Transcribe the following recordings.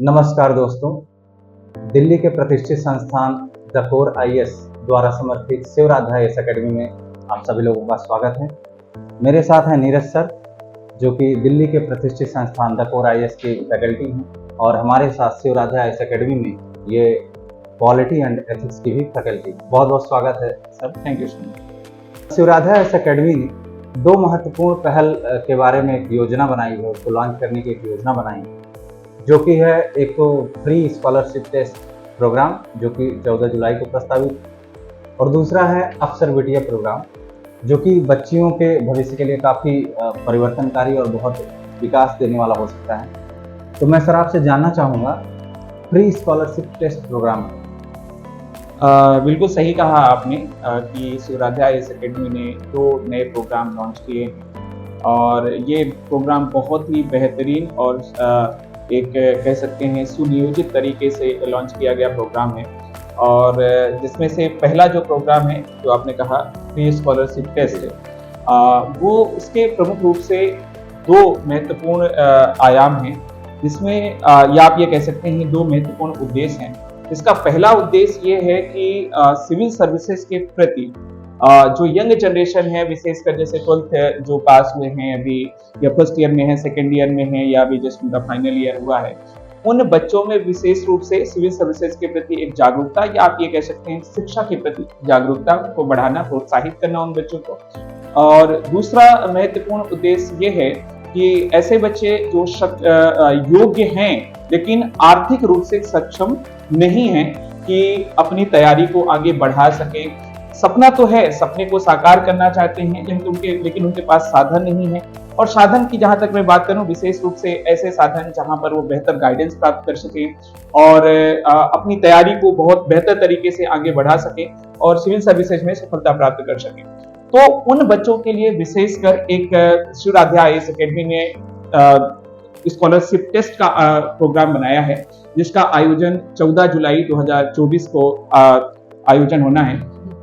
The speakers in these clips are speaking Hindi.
नमस्कार दोस्तों, दिल्ली के प्रतिष्ठित संस्थान द कोर आईएएस द्वारा समर्थित शिवराध्या आईएएस एकेडमी में आप सभी लोगों का स्वागत है। मेरे साथ हैं नीरज सर, जो कि दिल्ली के प्रतिष्ठित संस्थान द कोर आईएएस की फैकल्टी हैं, और हमारे साथ शिवराध्या आईएएस एकेडमी में ये पॉलिटी एंड एथिक्स की भी फैकल्टी। बहुत बहुत स्वागत है सर, thank you so much. Shivaradhya IAS Academy ने दो महत्वपूर्ण पहल के बारे में एक योजना बनाई है, उसको लॉन्च करने की एक योजना बनाई है, जो कि है एक तो फ्री स्कॉलरशिप टेस्ट प्रोग्राम जो कि 14 जुलाई को प्रस्तावित, और दूसरा है अफसर बिटिया प्रोग्राम, जो कि बच्चियों के भविष्य के लिए काफ़ी परिवर्तनकारी और बहुत विकास देने वाला हो सकता है। तो मैं सर आपसे जानना चाहूँगा, फ्री स्कॉलरशिप टेस्ट प्रोग्राम। बिल्कुल सही कहा आपने कि शिवराध्या आईएएस एकेडमी ने दो नए प्रोग्राम लॉन्च किए हैं, और ये प्रोग्राम बहुत ही बेहतरीन और एक कह सकते हैं सुनियोजित तरीके से लॉन्च किया गया प्रोग्राम है। और जिसमें से पहला जो प्रोग्राम है, जो आपने कहा फ्री स्कॉलरशिप टेस्ट, वो उसके प्रमुख रूप से दो महत्वपूर्ण आयाम हैं, जिसमें या आप ये कह सकते हैं दो महत्वपूर्ण उद्देश्य हैं। इसका पहला उद्देश्य ये है कि सिविल सर्विसेज के प्रति जो यंग जनरेशन है, विशेषकर जैसे 12th जो पास हुए हैं अभी, या फर्स्ट ईयर में है, सेकेंड ईयर में है, या अभी जस्ट उनका फाइनल ईयर हुआ है, उन बच्चों में विशेष रूप से सिविल सर्विसेज के प्रति एक जागरूकता, या आप ये कह सकते हैं शिक्षा के प्रति जागरूकता को बढ़ाना, प्रोत्साहित करना उन बच्चों को। और दूसरा महत्वपूर्ण उद्देश्य ये है कि ऐसे बच्चे जो योग्य हैं लेकिन आर्थिक रूप से सक्षम नहीं हैं कि अपनी तैयारी को आगे बढ़ा सके। सपना तो है, सपने को साकार करना चाहते हैं, लेकिन उनके पास साधन नहीं है। और साधन की जहां तक मैं बात करूं, विशेष रूप से ऐसे साधन जहां पर वो बेहतर गाइडेंस प्राप्त कर सके और अपनी तैयारी को बहुत बेहतर तरीके से आगे बढ़ा सके और सिविल सर्विसेज में सफलता प्राप्त कर सके। तो उन बच्चों के लिए विशेषकर एक शिवराध्या आईएएस एकेडमी ने स्कॉलरशिप टेस्ट का प्रोग्राम बनाया है, जिसका आयोजन 14 जुलाई 2024 को आयोजन होना है।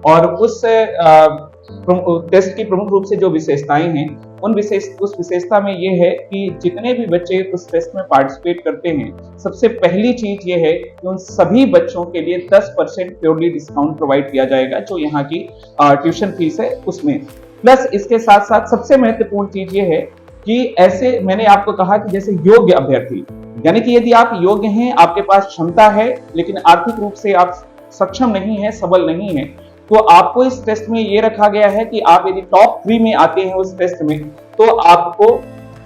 और उस टेस्ट की प्रमुख रूप से जो विशेषताएं हैं, उस विशेषता में ये है कि जितने भी बच्चे उस टेस्ट में पार्टिसिपेट करते हैं, सबसे पहली चीज ये है कि उन सभी बच्चों के लिए 10% प्योरली डिस्काउंट प्रोवाइड किया जाएगा, जो यहाँ की ट्यूशन फीस है उसमें। प्लस इसके साथ साथ सबसे महत्वपूर्ण चीज ये है कि ऐसे मैंने आपको कहा कि जैसे योग्य अभ्यर्थी, यानी कि यदि आप योग्य हैं, आपके पास क्षमता है, लेकिन आर्थिक रूप से आप सक्षम नहीं है, सबल नहीं है, तो आपको इस टेस्ट में ये रखा गया है कि आप यदि टॉप 3 में आते हैं उस टेस्ट में, तो आपको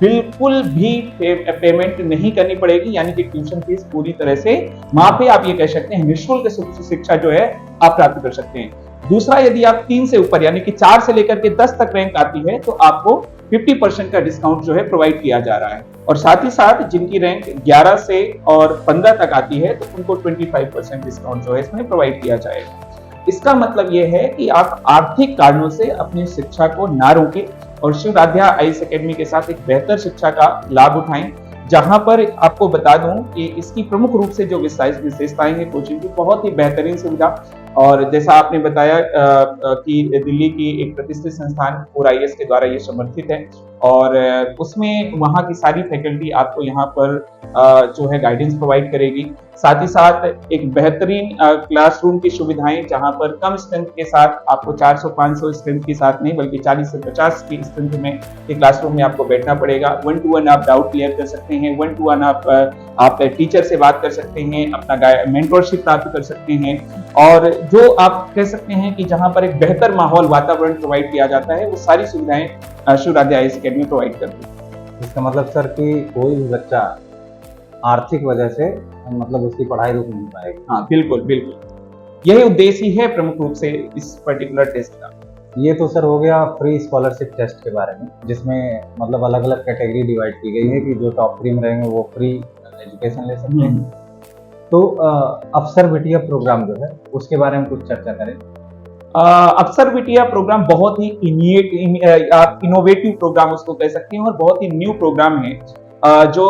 बिल्कुल भी पेमेंट नहीं करनी पड़ेगी, यानी कि ट्यूशन फीस पूरी तरह से वहां पे आप ये कह सकते हैं निःशुल्क शिक्षा जो है आप प्राप्त कर सकते हैं। दूसरा, यदि आप 3 से ऊपर यानी कि 4 से लेकर के 10 तक रैंक आती है, तो आपको 50% का डिस्काउंट जो है प्रोवाइड किया जा रहा है। और साथ ही साथ जिनकी रैंक 11 से और 15 तक आती है, तो उनको 25% डिस्काउंट जो है इसमें प्रोवाइड किया जाएगा। इसका मतलब यह है कि आप आर्थिक कारणों से अपनी शिक्षा को ना रोकें और शिवराध्या आईएएस एकेडमी के साथ एक बेहतर शिक्षा का लाभ उठाएं, जहां पर आपको बता दूं कि इसकी प्रमुख रूप से जो विशेषताएं हैं कोचिंग की, बहुत ही बेहतरीन सुविधा। और जैसा आपने बताया कि दिल्ली की एक प्रतिष्ठित संस्थान कोर आईएएस के द्वारा ये समर्थित है, और उसमें वहाँ की सारी फैकल्टी आपको यहाँ पर जो है गाइडेंस प्रोवाइड करेगी। साथ ही साथ एक बेहतरीन क्लासरूम की सुविधाएं, जहाँ पर कम स्ट्रेंथ के साथ आपको 400-500 स्ट्रेंथ के साथ नहीं, बल्कि 40 से 50 की स्ट्रेंथ में एक क्लासरूम में आपको बैठना पड़ेगा। 1-to-1 आप डाउट क्लियर कर सकते हैं, 1-to-1 आप टीचर से बात कर सकते हैं, अपना मेंटरशिप प्राप्त कर सकते हैं, और जो आप कह सकते हैं कि जहां पर एक बेहतर माहौल, वातावरण प्रोवाइड किया जाता है, वो सारी सुविधाएं शिवराध्या आईएएस एकेडमी प्रोवाइड करती है। इसका मतलब सर कि कोई भी बच्चा आर्थिक वजह से मतलब उसकी पढ़ाई रुक नहीं पाएगी। हाँ, बिल्कुल बिल्कुल, यही उद्देश्य ही है प्रमुख रूप से इस पर्टिकुलर टेस्ट का। ये तो सर हो गया फ्री स्कॉलरशिप टेस्ट के बारे में, जिसमें मतलब अलग अलग कैटेगरी डिवाइड की गई है कि जो टॉप 3 में रहेंगे वो फ्री एजुकेशन ले सकते हैं। तो अफसर बिटिया प्रोग्राम जो है, उसके बारे में कुछ चर्चा करें। अफसर बिटिया प्रोग्राम बहुत ही इनोवेटिव प्रोग्राम उसको कह सकते हैं, और बहुत ही न्यू प्रोग्राम है, जो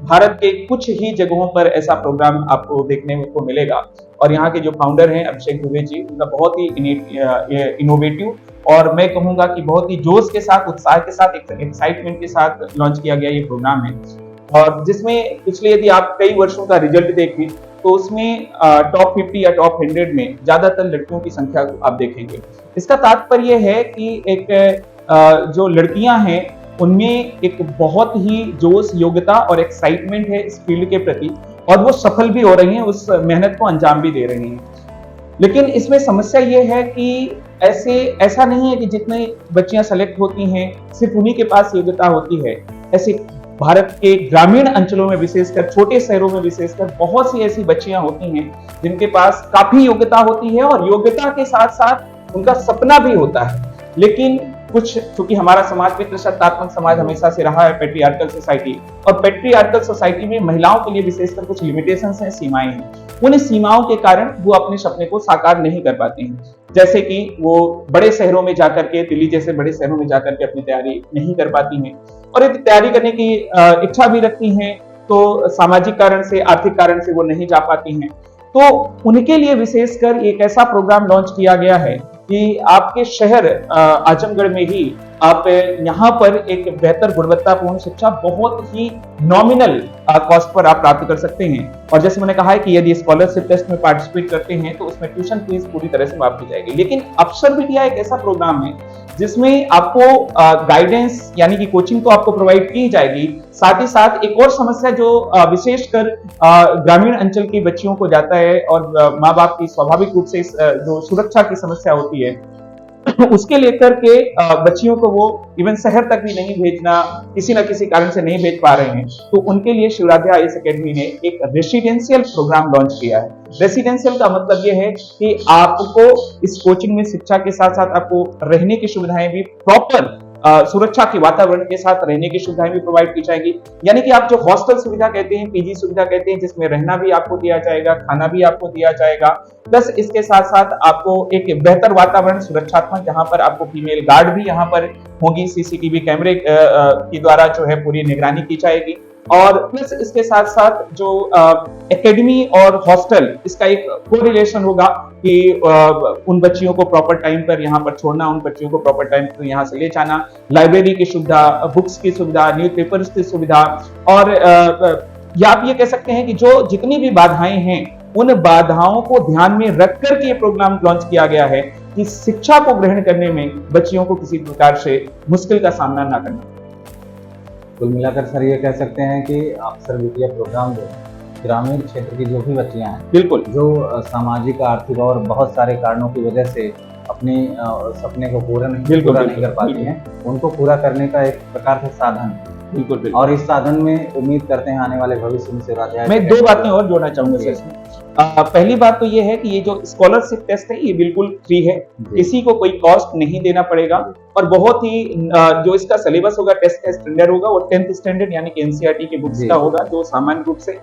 भारत के कुछ ही जगहों पर ऐसा प्रोग्राम आपको देखने को मिलेगा। और यहाँ के जो फाउंडर हैं अभिषेक दुबे जी, उनका बहुत ही इनोवेटिव, और मैं कहूँगा कि बहुत ही जोश के साथ, उत्साह के साथ, एक्साइटमेंट के साथ लॉन्च किया गया ये प्रोग्राम है। और जिसमें पिछले यदि आप कई वर्षों का रिजल्ट देखें तो उसमें टॉप 50 या टॉप 100 में ज्यादातर लड़कियों की संख्या को आप देखेंगे। इसका तात्पर्य है कि एक जो लड़कियां हैं उनमें एक बहुत ही जोश, योग्यता और एक्साइटमेंट है इस फील्ड के प्रति, और वो सफल भी हो रही हैं, उस मेहनत को अंजाम भी दे रही हैं। लेकिन इसमें समस्या ये है कि ऐसा नहीं है कि जितने बच्चियां सेलेक्ट होती हैं सिर्फ उन्हीं के पास योग्यता होती है। ऐसे भारत के ग्रामीण अंचलों में, विशेषकर छोटे शहरों में विशेषकर, बहुत सी ऐसी बच्चियां होती हैं जिनके पास काफी योग्यता होती है और योग्यता के साथ साथ उनका सपना भी होता है। लेकिन कुछ, चूंकि हमारा समाज पितृसत्तात्मक समाज हमेशा से रहा है, पेट्रियार्कल सोसाइटी, और पेट्रियार्कल सोसाइटी में महिलाओं के लिए विशेषकर कुछ लिमिटेशंस हैं, सीमाएं हैं। उन सीमाओं के कारण वो अपने सपने को साकार नहीं कर पाते हैं। जैसे कि वो बड़े शहरों में जाकर के, दिल्ली जैसे बड़े शहरों में जाकर के अपनी तैयारी नहीं कर पाती हैं, और यदि तैयारी करने की इच्छा भी रखती हैं तो सामाजिक कारण से, आर्थिक कारण से वो नहीं जा पाती हैं। तो उनके लिए विशेषकर एक ऐसा प्रोग्राम लॉन्च किया गया है कि आपके शहर आजमगढ़ में ही आप यहाँ पर एक बेहतर गुणवत्तापूर्ण शिक्षा बहुत ही नॉमिनल कॉस्ट पर आप प्राप्त कर सकते हैं। और जैसे मैंने कहा है कि यदि स्कॉलरशिप टेस्ट में पार्टिसिपेट करते हैं तो उसमें ट्यूशन फीस पूरी तरह से माफ की जाएगी। लेकिन अवसर विद्या एक ऐसा प्रोग्राम है जिसमें आपको गाइडेंस यानी कि कोचिंग तो आपको प्रोवाइड की जाएगी, साथ ही साथ एक और समस्या जो विशेषकर ग्रामीण अंचल की बच्चियों को जाता है और माँ बाप की स्वाभाविक रूप से जो सुरक्षा की समस्या होती है उसके लेकर के बच्चियों को वो इवन शहर तक भी नहीं भेजना, किसी न किसी कारण से नहीं भेज पा रहे हैं, तो उनके लिए शिवराध्या आईएएस एकेडमी ने एक रेसिडेंशियल प्रोग्राम लॉन्च किया है। रेसिडेंशियल का मतलब ये है कि आपको इस कोचिंग में शिक्षा के साथ साथ आपको रहने की सुविधाएं भी प्रॉपर सुरक्षा के वातावरण के साथ रहने की सुविधाएं भी प्रोवाइड की जाएगी। यानी कि आप जो हॉस्टल सुविधा कहते हैं, पीजी सुविधा कहते हैं, जिसमें रहना भी आपको दिया जाएगा, खाना भी आपको दिया जाएगा, प्लस इसके साथ साथ आपको एक बेहतर वातावरण सुरक्षात्मक, जहां पर आपको फीमेल गार्ड भी यहाँ पर होंगी, सीसीटीवी कैमरे के द्वारा जो है पूरी निगरानी की जाएगी। और प्लस इसके साथ साथ जो एकेडमी और हॉस्टल, इसका एक कोरिलेशन होगा कि उन बच्चियों को प्रॉपर टाइम पर यहाँ पर छोड़ना, उन बच्चियों को प्रॉपर टाइम पर यहाँ से ले जाना, लाइब्रेरी की सुविधा, बुक्स की सुविधा, न्यूज़पेपर्स की सुविधा, और या आप ये कह सकते हैं कि जो जितनी भी बाधाएं हैं उन बाधाओं को ध्यान में रख करके ये प्रोग्राम लॉन्च किया गया है कि शिक्षा को ग्रहण करने में बच्चियों को किसी प्रकार से मुश्किल का सामना ना करना। कुल मिलाकर सर ये कह सकते हैं कि अवसर विद्या प्रोग्राम जो ग्रामीण क्षेत्र की जो भी बच्चियां हैं, बिल्कुल, जो सामाजिक, आर्थिक और बहुत सारे कारणों की वजह से अपने सपने को पूरा नहीं कर पाती हैं, उनको पूरा करने का एक प्रकार से साधन है। बिल्कुल। और इस साधन में उम्मीद करते हैं आने वाले भविष्य में शिवराध्या। मैं दो बातें और जोड़ना चाहूंगा सर इसमें। पहली बात तो ये है कि ये जो स्कॉलरशिप टेस्ट है ये बिल्कुल फ्री है, किसी को कोई कॉस्ट नहीं देना पड़ेगा, और बहुत ही जो इसका सिलेबस होगा, टेस्ट का स्टैंडर्ड होगा वो 10th स्टैंडर्ड यानी कि एनसीईआरटी के बुक्स का होगा, जो सामान्य रूप से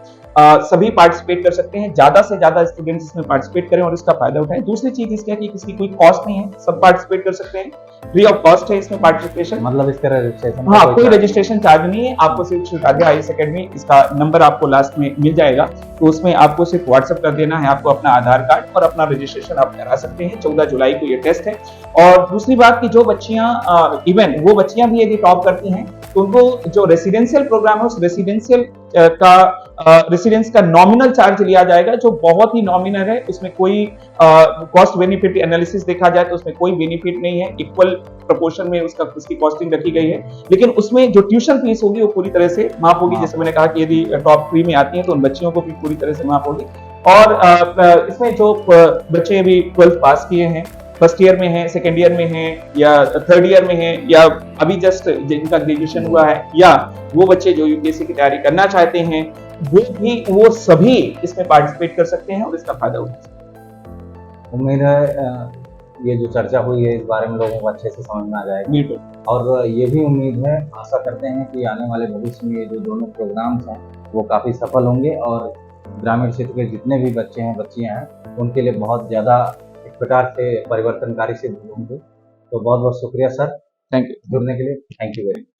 सभी पार्टिसिपेट कर सकते हैं। ज्यादा से ज्यादा स्टूडेंट्स इसमें पार्टिसिपेट करें और इसका फायदा उठाएं। दूसरी चीज इसका कि किसी कोई कॉस्ट नहीं है, सब पार्टिसिपेट कर सकते हैं, फ्री ऑफ कॉस्ट है इसमें पार्टिसिपेशन। मतलब इसका रजिस्ट्रेशन, हाँ, कोई रजिस्ट्रेशन चार्ज नहीं है, आपको सिर्फ शिवराध्या आईएएस एकेडमी, इसका नंबर आपको लास्ट में मिल जाएगा, तो उसमें आपको सिर्फ व्हाट्सएप कर देना है, आपको अपना आधार कार्ड और अपना रजिस्ट्रेशन आप करा सकते हैं। 14 जुलाई को ये टेस्ट है। और दूसरी बात कि जो बच्चियां इवन वो बच्चियां भी यदि टॉप करती हैं तो उनको जो रेसिडेंशियल प्रोग्राम है उस रेसिडेंशियल रेसिडेंस का नॉमिनल चार्ज लिया जाएगा, जो बहुत ही नॉमिनल है। उसमें कोई कॉस्ट बेनिफिट एनालिसिस देखा जाए तो उसमें कोई बेनिफिट नहीं है, इक्वल प्रोपोर्शन में उसकी कॉस्टिंग रखी गई है। लेकिन उसमें जो ट्यूशन फीस होगी वो पूरी तरह से माफ होगी। जैसे मैंने कहा कि यदि टॉप 3 में आती हैं तो उन बच्चियों को भी पूरी तरह से माफ होगी। और इसमें जो बच्चे अभी 12th पास किए हैं, फर्स्ट ईयर में है, सेकेंड ईयर में है, या थर्ड ईयर में है, या अभी जस्ट जिनका ग्रेजुएशन हुआ है, या वो बच्चे जो यूपीएससी की तैयारी करना चाहते हैं, वो सभी इसमें पार्टिसिपेट कर सकते हैं और इसका फायदा उठा सकते हैं। उम्मीद है ये जो चर्चा हुई है इस बारे में लोगों को अच्छे से समझ में आ जाएगा। बिल्कुल। और ये भी उम्मीद है, आशा करते हैं कि आने वाले भविष्य में ये जो दोनों प्रोग्राम्स हैं वो काफ़ी सफल होंगे और ग्रामीण क्षेत्र के जितने भी बच्चे हैं, बच्चियां हैं, उनके लिए बहुत ज़्यादा एक प्रकार से परिवर्तनकारी सिद्ध होंगे। तो बहुत बहुत शुक्रिया सर, थैंक यू जुड़ने के लिए। Thank you very much.